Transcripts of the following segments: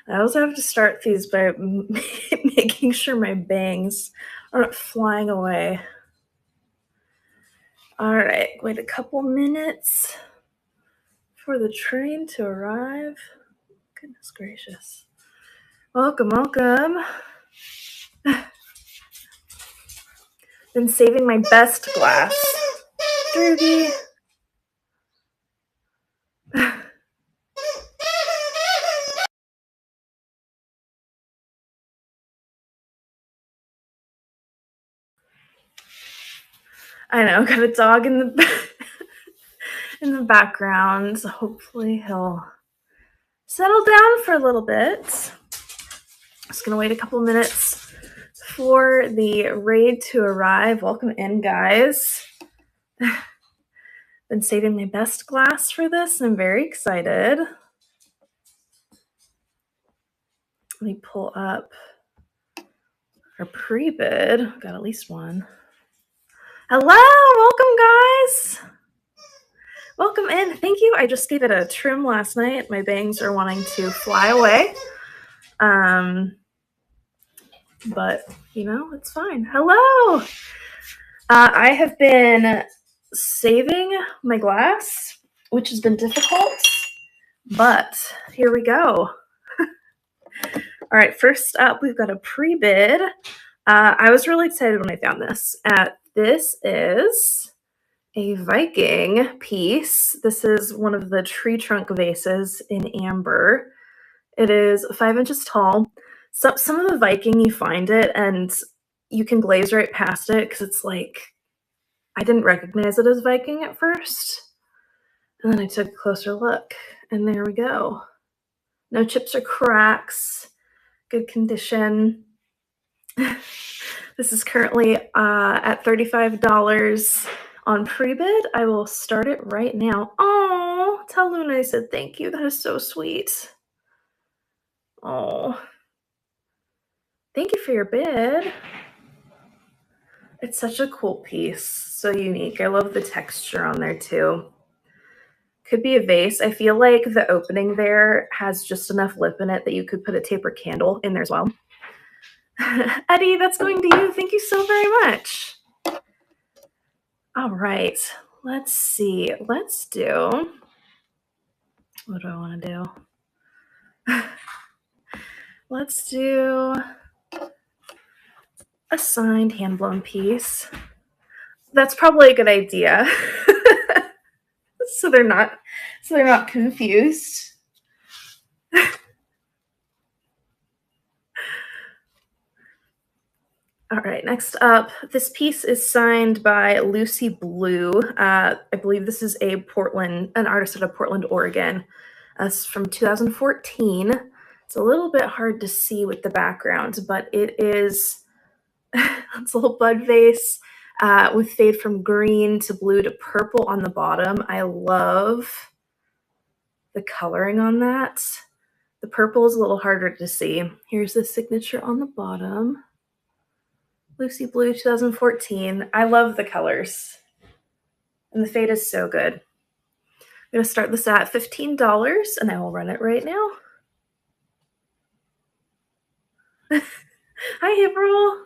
I also have to start these by making sure my bangs aren't flying away. All right, wait a couple minutes for the train to arrive. Goodness gracious. Welcome, welcome. Been saving my best glass. Drugi. I know, got a dog in the in the background. So hopefully he'll settle down for a little bit. Just gonna wait a couple minutes for the raid to arrive. Welcome in, guys. Been saving my best glass for this. I'm very excited. Let me pull up our pre-bid. Got at least one. Hello, welcome, guys. Welcome in. Thank you. I just gave it a trim last night. My bangs are wanting to fly away. But, you know, it's fine. Hello. I have been saving my glass, which has been difficult, but here we go. All right, first up, we've got a pre-bid. I was really excited when I found this. This is a Viking piece. This is one of the tree trunk vases in amber. It is 5 inches tall. So some of the Viking, you find it and you can glaze right past it because it's like, I didn't recognize it as Viking at first. And then I took a closer look and there we go. No chips or cracks, good condition. This is currently at $35 on pre-bid. I will start it right now. Oh, tell Luna I said thank you. That is so sweet. Oh, thank you for your bid. It's such a cool piece. So unique. I love the texture on there too. Could be a vase. I feel like the opening there has just enough lip in it that you could put a taper candle in there as well. Eddie, that's going to you. Thank you so very much. All right. Let's see. Let's do... What do I want to do? Let's do a signed hand-blown piece. That's probably a good idea. so they're not confused. All right, next up, this piece is signed by Lucy Blue. I believe this is an artist out of Portland, Oregon. It's from 2014. It's a little bit hard to see with the background, but it is it's a little bud vase with fade from green to blue to purple on the bottom. I love the coloring on that. The purple is a little harder to see. Here's the signature on the bottom. Lucy Blue 2014. I love the colors. And the fade is so good. I'm going to start this at $15 and I will run it right now. Hi, April.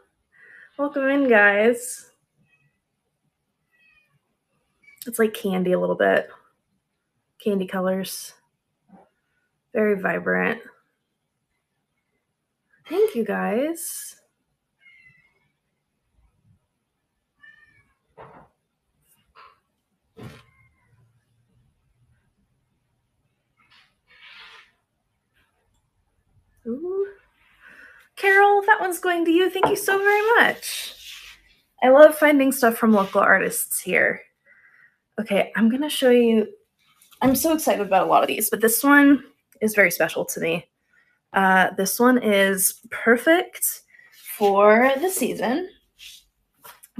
Welcome in, guys. It's like candy a little bit. Candy colors. Very vibrant. Thank you, guys. Ooh. Carol, that one's going to you. Thank you so very much. I love finding stuff from local artists here. Okay, I'm going to show you. I'm so excited about a lot of these, but this one is very special to me. This one is perfect for the season.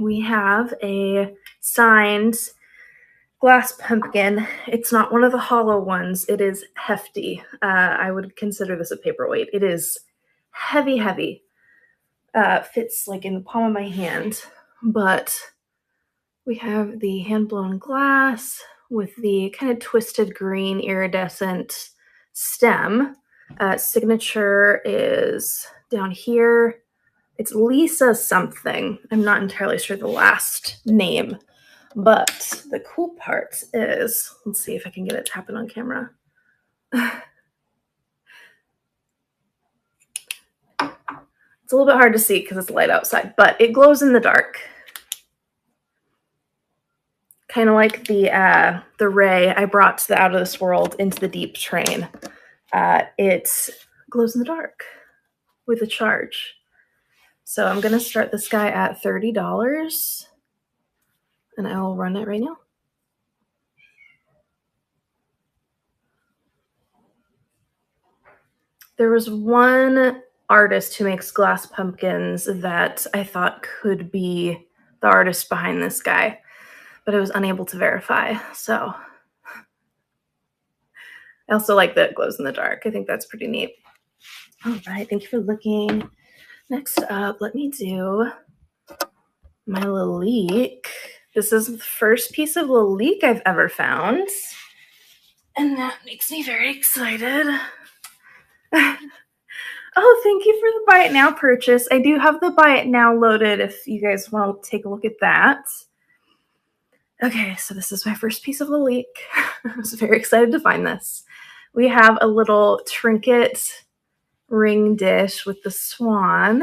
We have a signed glass pumpkin. It's not one of the hollow ones. It is hefty. I would consider this a paperweight. It is heavy, heavy. Fits like in the palm of my hand. But we have the hand-blown glass with the kind of twisted green iridescent stem. Signature is down here. It's Lisa something. I'm not entirely sure the last name. But the cool part is, let's see if I can get it to happen on camera. It's a little bit hard to see because it's light outside, but it glows in the dark. Kind of like the ray I brought to the out of this world into the deep train. It glows in the dark with a charge. So I'm going to start this guy at $30, and I will run it right now. There was one artist who makes glass pumpkins that I thought could be the artist behind this guy, but I was unable to verify. So I also like that it glows in the dark. I think that's pretty neat. All right, thank you for looking. Next up, let me do my Lalique. This is the first piece of Lalique I've ever found, and that makes me very excited. Oh, thank you for the Buy It Now purchase. I do have the Buy It Now loaded if you guys want to take a look at that. Okay, so this is my first piece of Lalique. I was very excited to find this. We have a little trinket ring dish with the swan.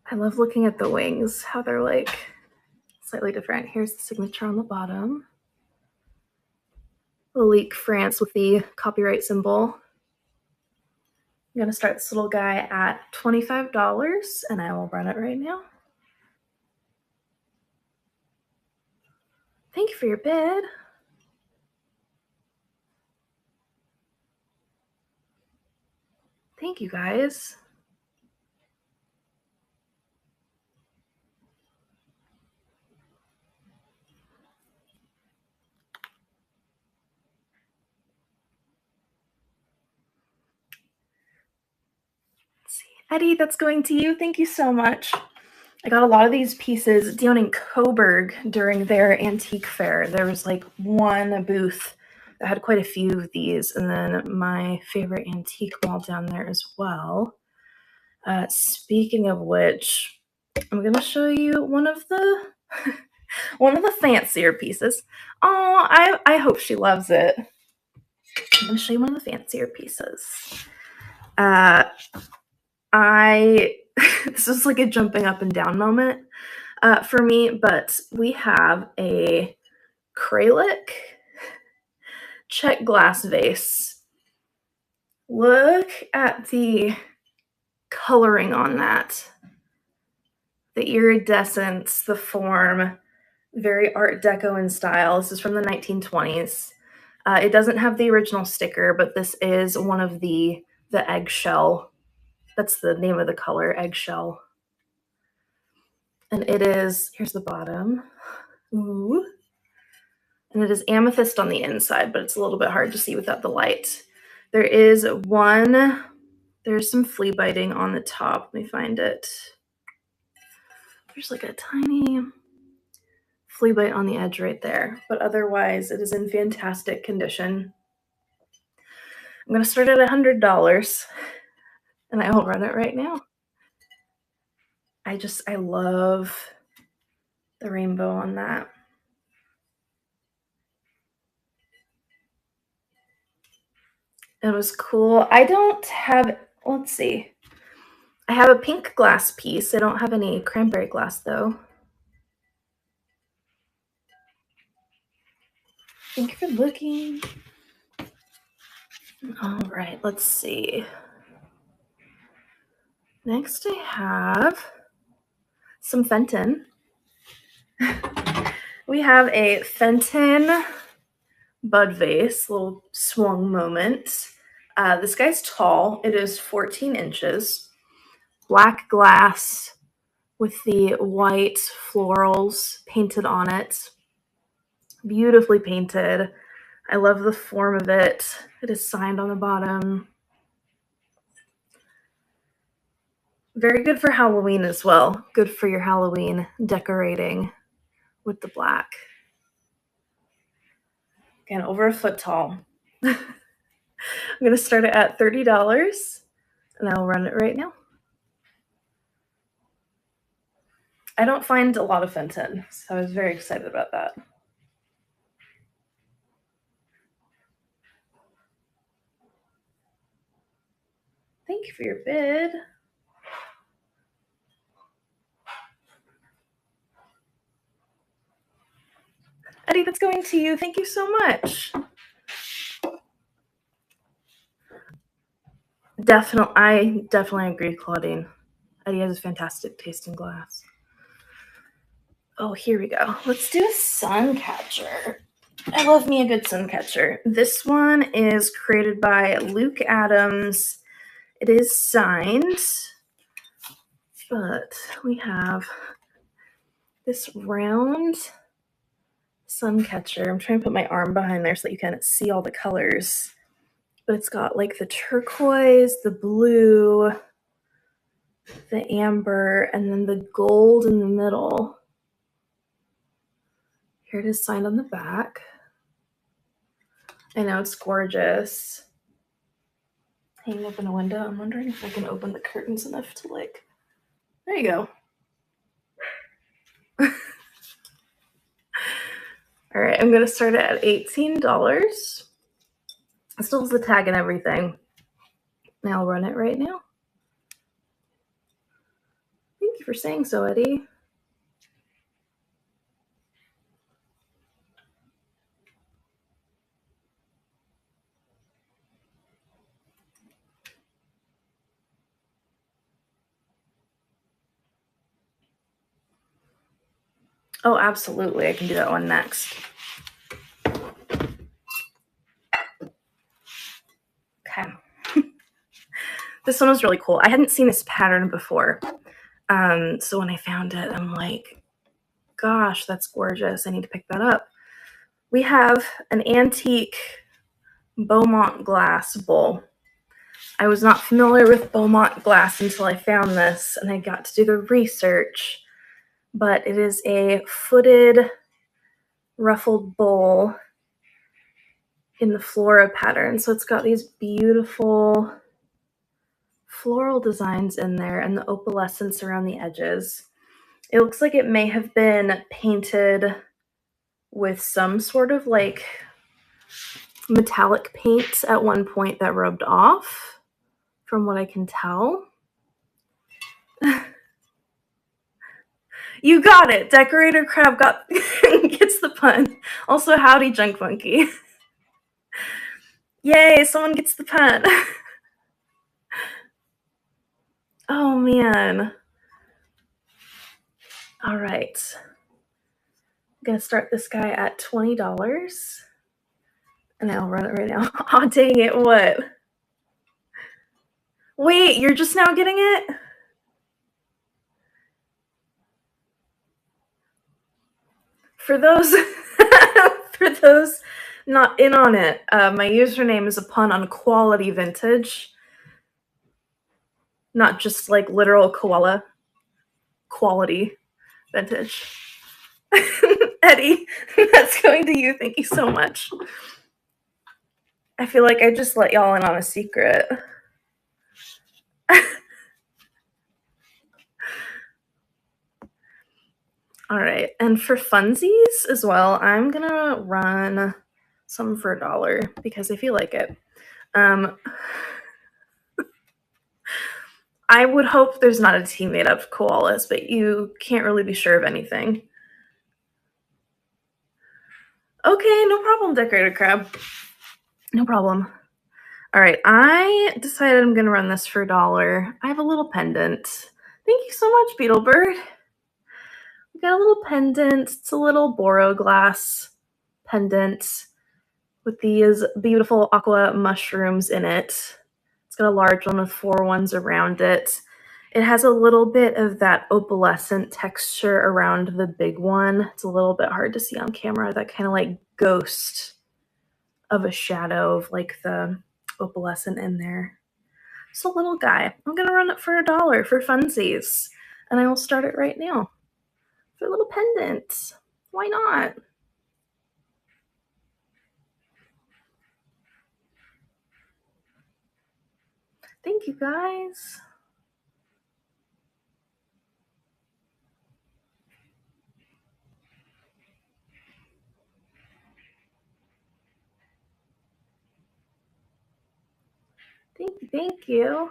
I love looking at the wings, how they're like slightly different. Here's the signature on the bottom. Lalique France with the copyright symbol. I'm going to start this little guy at $25, and I will run it right now. Thank you for your bid. Thank you, guys. Let's see. Eddie, that's going to you. Thank you so much. I got a lot of these pieces down in Coburg during their antique fair. There was like one booth that had quite a few of these, and then my favorite antique mall down there as well. Speaking of which, I'm gonna show you one of the one of the fancier pieces. Oh, I hope she loves it. I'm gonna show you one of the fancier pieces. This is like a jumping up and down moment for me, but we have a Kralik check glass vase. Look at the coloring on that. The iridescence, the form, very Art Deco in style. This is from the 1920s. It doesn't have the original sticker, but this is one of the eggshell. That's the name of the color, eggshell. And it is, here's the bottom. Ooh. And it is amethyst on the inside, but it's a little bit hard to see without the light. There's some flea biting on the top. Let me find it. There's like a tiny flea bite on the edge right there, but otherwise it is in fantastic condition. I'm going to start at $100, and I will run it right now. I love the rainbow on that. It was cool. I don't have, let's see. I have a pink glass piece. I don't have any cranberry glass though. Thank you for looking. All right, let's see. Next I have some Fenton. We have a Fenton bud vase, little swung moment. This guy's tall. It is 14 inches. Black glass with the white florals painted on it. Beautifully painted. I love the form of it. It is signed on the bottom. Very good for Halloween as well. Good for your Halloween decorating with the black. Again, over a foot tall. I'm going to start it at $30, and I'll run it right now. I don't find a lot of Fenton, so I was very excited about that. Thank you for your bid. Eddie, that's going to you. Thank you so much. I definitely agree, Claudine. Eddie has a fantastic taste in glass. Oh, here we go. Let's do a sun catcher. I love me a good sun catcher. This one is created by Luke Adams. It is signed, but we have this round sun catcher. I'm trying to put my arm behind there so that you can see all the colors. But it's got like the turquoise, the blue, the amber, and then the gold in the middle. Here it is signed on the back. I know, it's gorgeous. Hanging up in a window. I'm wondering if I can open the curtains enough to like, there you go. All right, I'm gonna start it at $18. It still has the tag and everything. And I'll run it right now. Thank you for saying so, Eddie. Oh, absolutely. I can do that one next. Okay. This one was really cool. I hadn't seen this pattern before. So when I found it, I'm like, gosh, that's gorgeous. I need to pick that up. We have an antique Beaumont glass bowl. I was not familiar with Beaumont glass until I found this, and I got to do the research. But it is a footed ruffled bowl in the flora pattern. So it's got these beautiful floral designs in there and the opalescence around the edges. It looks like it may have been painted with some sort of like metallic paint at one point that rubbed off, from what I can tell. You got it. Decorator Crab gets the pun. Also, howdy, Junk Monkey. Yay, someone gets the pun. Oh, man. All right. I'm going to start this guy at $20. And I'll run it right now. Aw, dang it, what? Wait, you're just now getting it? For those not in on it, my username is a pun on quality vintage. Not just like literal koala. Quality vintage. Eddie, that's going to you. Thank you so much. I feel like I just let y'all in on a secret. All right, and for funsies as well, I'm gonna run some for $1 because I feel like it. I would hope there's not a team made up of koalas, but you can't really be sure of anything. Okay, no problem, Decorator Crab. No problem. All right, I decided I'm gonna run this for $1. I have a little pendant. Thank you so much, Beetlebird. We got a little pendant. It's a little boro glass pendant with these beautiful aqua mushrooms in it. It's got a large one with 4 ones around it. It has a little bit of that opalescent texture around the big one. It's a little bit hard to see on camera, that kind of like ghost of a shadow of like the opalescent in there. It's a little guy. I'm gonna run it for $1 for funsies, and I will start it right now. For a little pendant. Why not? Thank you, guys. Thank you, thank you.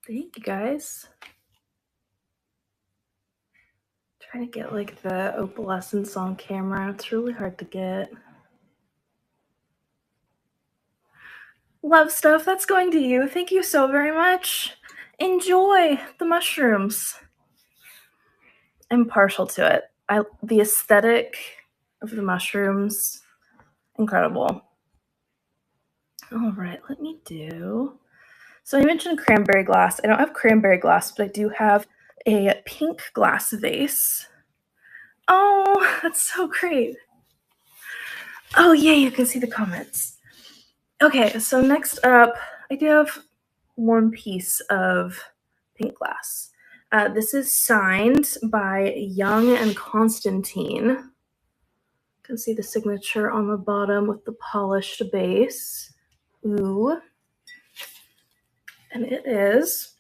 Thank you, guys. Trying to get like the opalescence on camera. It's really hard to get. Love stuff. That's going to you. Thank you so very much. Enjoy the mushrooms. I'm partial to it. The aesthetic of the mushrooms, incredible. All right, let me do. So I mentioned cranberry glass. I don't have cranberry glass, but I do have a pink glass vase. Oh, that's so great. Oh, yeah, you can see the comments. Okay, so next up, I do have one piece of pink glass. This is signed by Young and Constantine. You can see the signature on the bottom with the polished base. Ooh. And it is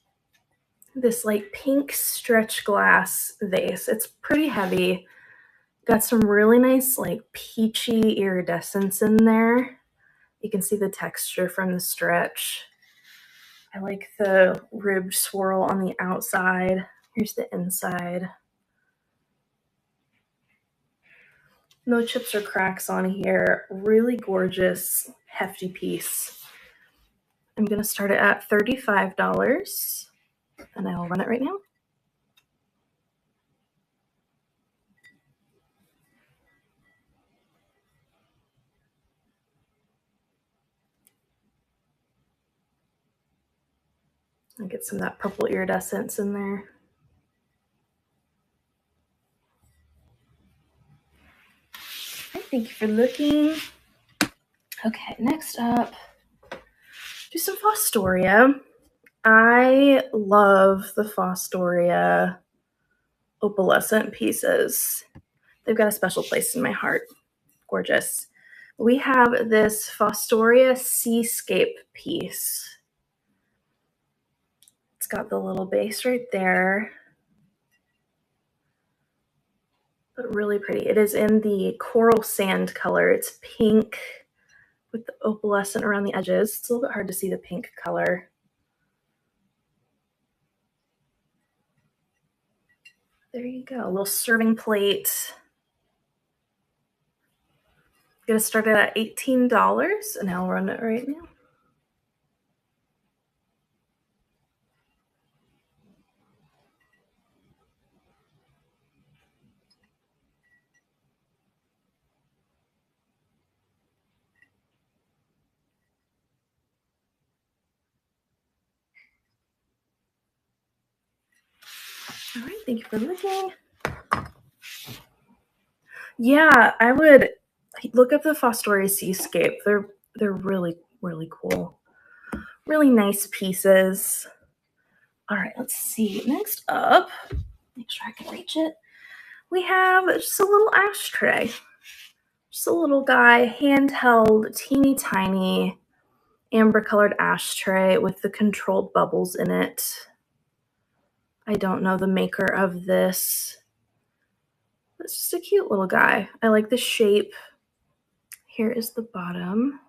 this like pink stretch glass vase. It's pretty heavy. Got some really nice like peachy iridescence in there. You can see the texture from the stretch. I like the ribbed swirl on the outside. Here's the inside. No chips or cracks on here. Really gorgeous, hefty piece. I'm going to start it at $35, and I will run it right now. I'll get some of that purple iridescence in there. Thank you for looking. Okay, next up, do some Fostoria. I love the Fostoria opalescent pieces. They've got a special place in my heart. Gorgeous. We have this Fostoria Seascape piece. It's got the little base right there. But really pretty. It is in the coral sand color. It's pink with the opalescent around the edges. It's a little bit hard to see the pink color. There you go. A little serving plate. Gonna start it at $18, and I'll run it right now. All right, thank you for looking. Yeah, I would look up the Fostoria Seascape. They're really, really cool. Really nice pieces. All right, let's see. Next up, make sure I can reach it. We have just a little ashtray. Just a little guy, handheld, teeny tiny, amber colored ashtray with the controlled bubbles in it. I don't know the maker of this. It's just a cute little guy. I like the shape. Here is the bottom.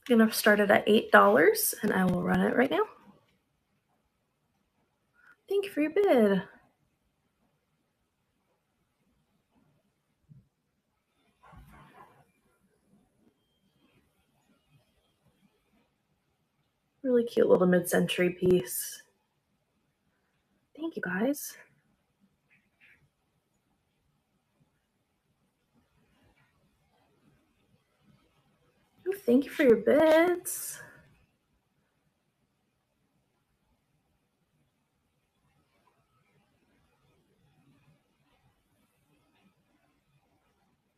I'm gonna start it at $8, and I will run it right now. Thank you for your bid. Really cute little mid-century piece. Thank you, guys. Thank you for your bids.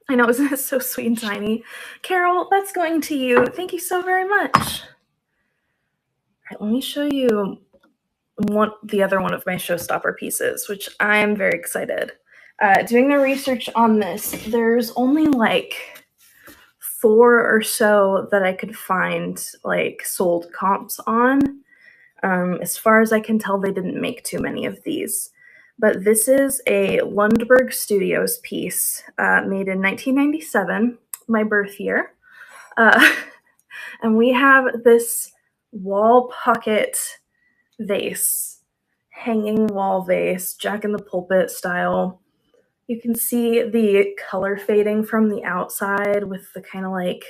I know, isn't it so sweet and tiny? Carol, that's going to you. Thank you so very much. All right, let me show you the other one of my showstopper pieces, which I'm very excited. Doing the research on this, there's only like 4 or so that I could find like sold comps on. As far as I can tell, they didn't make too many of these. But this is a Lundberg Studios piece made in 1997, my birth year. And we have this wall pocket vase, hanging wall vase, Jack in the Pulpit style. You can see the color fading from the outside with the kind of like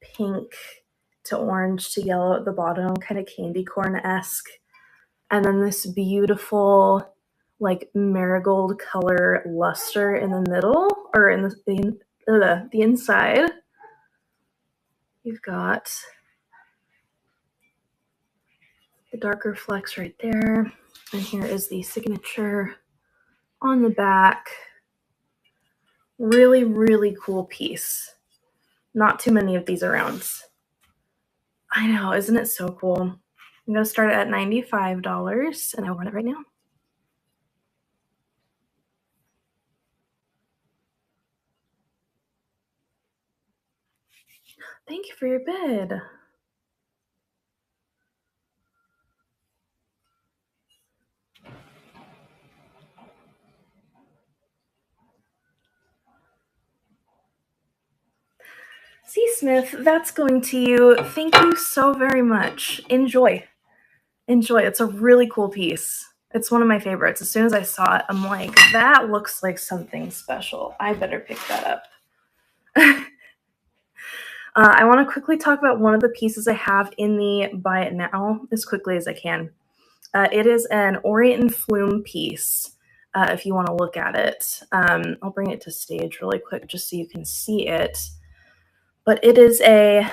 pink to orange to yellow at the bottom, kind of candy corn-esque. And then this beautiful like marigold color luster in the middle, or in the inside. You've got the darker flecks right there. And here is the signature on the back. Really, really cool piece. Not too many of these around. I know, isn't it so cool? I'm going to start at $95, and I'll run it right now. Thank you for your bid. C. Smith, that's going to you. Thank you so very much. Enjoy. Enjoy. It's a really cool piece. It's one of my favorites. As soon as I saw it, I'm like, that looks like something special. I better pick that up. I want to quickly talk about one of the pieces I have in the buy it now as quickly as I can. It is an Orient and Flume piece, if you want to look at it. I'll bring it to stage really quick just so you can see it. But it is a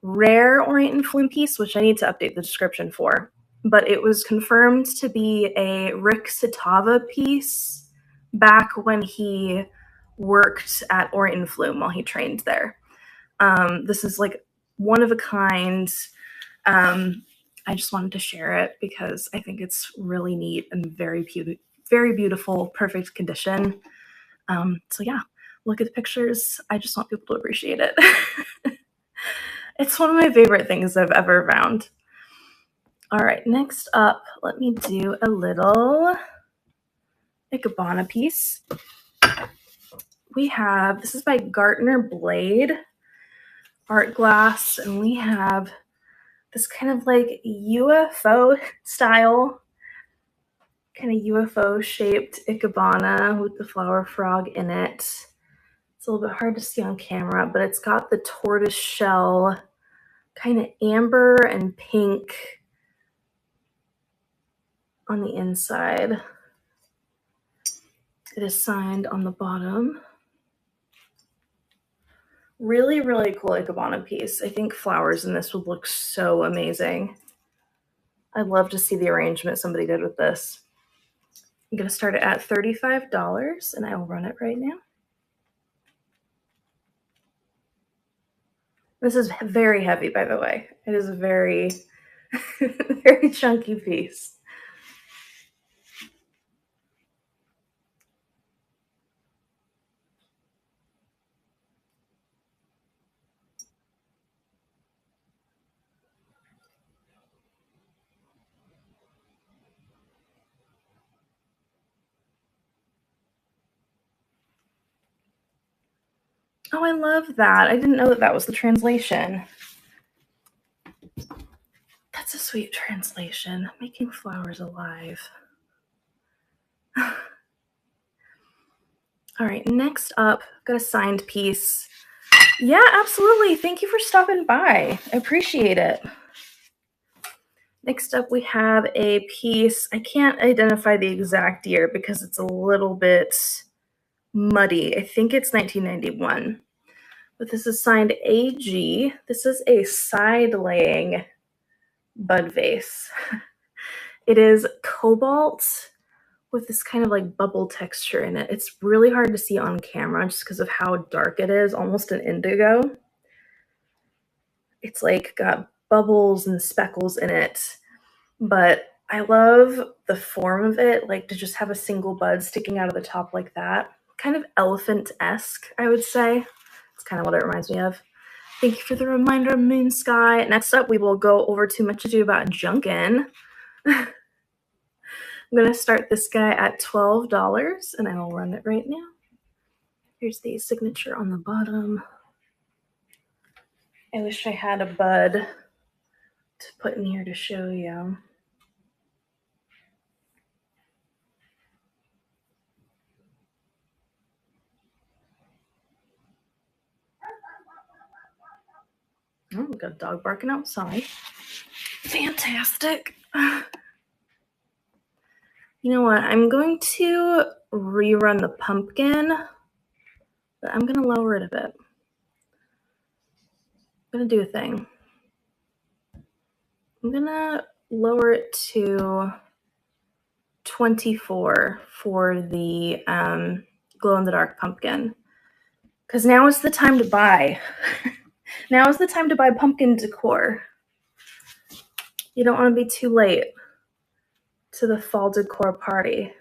rare Orient and Flume piece, which I need to update the description for. But it was confirmed to be a Rick Satava piece back when he worked at Orient and Flume while he trained there. This is like one of a kind. I just wanted to share it because I think it's really neat and very beautiful, perfect condition. So yeah, look at the pictures. I just want people to appreciate it. It's one of my favorite things I've ever found. All right, next up, let me do a little Ikebana piece. We have, this is by Gartner Blade Art Glass, and we have this kind of like UFO style, kind of UFO shaped Ikebana with the flower frog in it. It's a little bit hard to see on camera, but it's got the tortoise shell, kind of amber and pink on the inside. It is signed on the bottom. Really, really cool Ikebana piece. I think flowers in this would look so amazing. I'd love to see the arrangement somebody did with this. I'm going to start it at $35, and I will run it right now. This is very heavy, by the way. It is a very, very chunky piece. Oh, I love that. I didn't know that that was the translation. That's a sweet translation. Making flowers alive. All right, next up, got a signed piece. Yeah, absolutely. Thank you for stopping by. I appreciate it. Next up, we have a piece. I can't identify the exact year because it's a little bit muddy. I think it's 1991. But this is signed AG. This is a side-laying bud vase. It is cobalt with this kind of like bubble texture in it. It's really hard to see on camera just because of how dark it is, almost an indigo. It's like got bubbles and speckles in it, but I love the form of it, like to just have a single bud sticking out of the top like that. Kind of elephant-esque, I would say. It's kind of what it reminds me of. Thank you for the reminder, Moon Sky. Next up, we will go over to Much Ado About Junkin'. I'm going to start this guy at $12, and I will run it right now. Here's the signature on the bottom. I wish I had a bud to put in here to show you. Oh, we got a dog barking outside. Fantastic. You know what? I'm going to rerun the pumpkin, but I'm going to lower it a bit. I'm going to do a thing. I'm going to lower it to 24 for the glow-in-the-dark pumpkin, because now is the time to buy. Now is the time to buy pumpkin decor. You don't want to be too late to the fall decor party.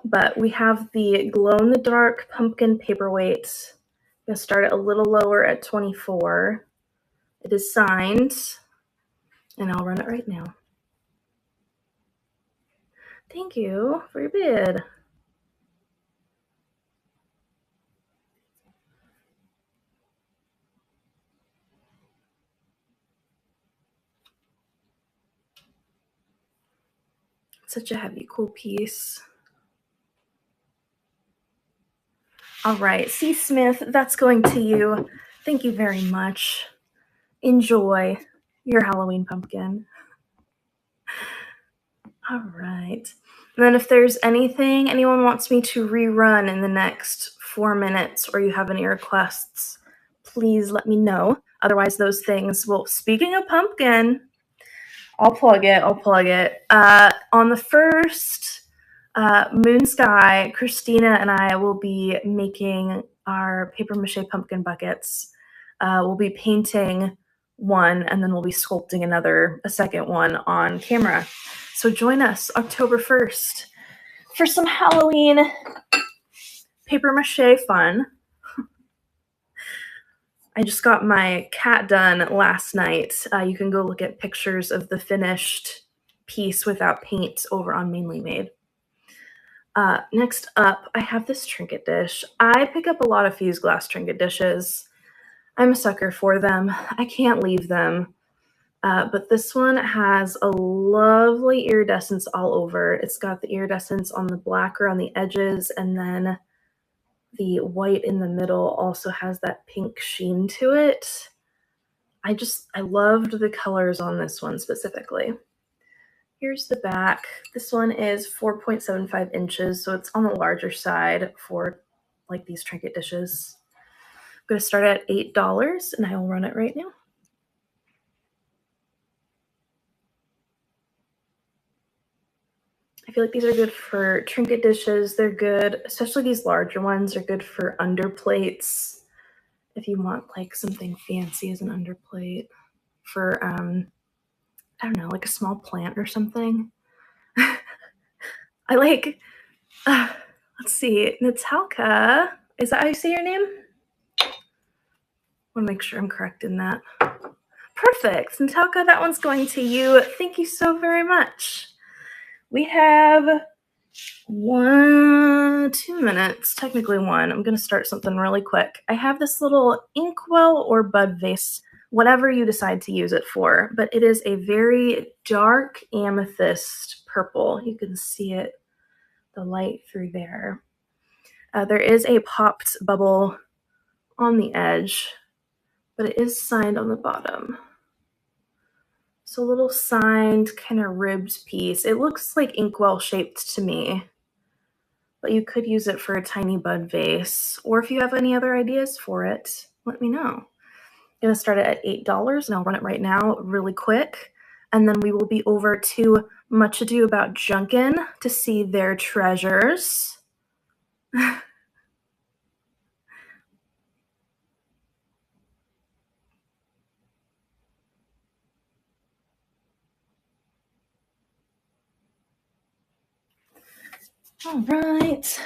But we have the glow-in-the-dark pumpkin paperweight. I'm going to start it a little lower at 24. It is signed, and I'll run it right now. Thank you for your bid. Such a heavy, cool piece. All right, C. Smith, that's going to you. Thank you very much. Enjoy your Halloween pumpkin. All right. And then if there's anything anyone wants me to rerun in the next 4 minutes, or you have any requests, please let me know. Otherwise, those things will. Speaking of pumpkin, I'll plug it. On the first Moon Sky, Christina and I will be making our paper mache pumpkin buckets. We'll be painting one, and then we'll be sculpting a second one on camera. So join us October 1st for some Halloween paper mache fun. I just got my cat done last night. You can go look at pictures of the finished piece without paint over on Mainly Made. Next up, I have this trinket dish. I pick up a lot of fused glass trinket dishes. I'm a sucker for them. I can't leave them. But this one has a lovely iridescence all over. It's got the iridescence on the black around the edges, and then the white in the middle also has that pink sheen to it. I loved the colors on this one specifically. Here's the back. This one is 4.75 inches, so it's on the larger side for like these trinket dishes. I'm going to start at $8, and I will run it right now. I feel like these are good for trinket dishes. They're good, especially these larger ones, are good for underplates. If you want like something fancy as an underplate for, I don't know, like a small plant or something. I like, let's see, Natalka. Is that how you say your name? I want to make sure I'm correct in that. Perfect. Natalka, that one's going to you. Thank you so very much. We have 2 minutes, technically 1. I'm going to start something really quick. I have this little inkwell or bud vase, whatever you decide to use it for, but it is a very dark amethyst purple. You can see it, the light through there. There is a popped bubble on the edge, but it is signed on the bottom. So a little signed, kind of ribbed piece. It looks like inkwell shaped to me, but you could use it for a tiny bud vase, or if you have any other ideas for it, let me know. I'm going to start it at $8, and I'll run it right now really quick. and then we will be over to Much Ado About Junkin to see their treasures. All right.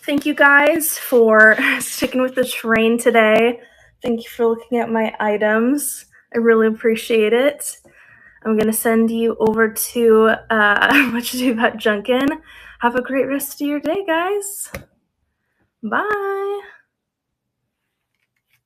Thank you guys for sticking with the train today. Thank you for looking at my items. I really appreciate it. I'm going to send you over to Much Ado About Junkin. Have a great rest of your day, guys. Bye.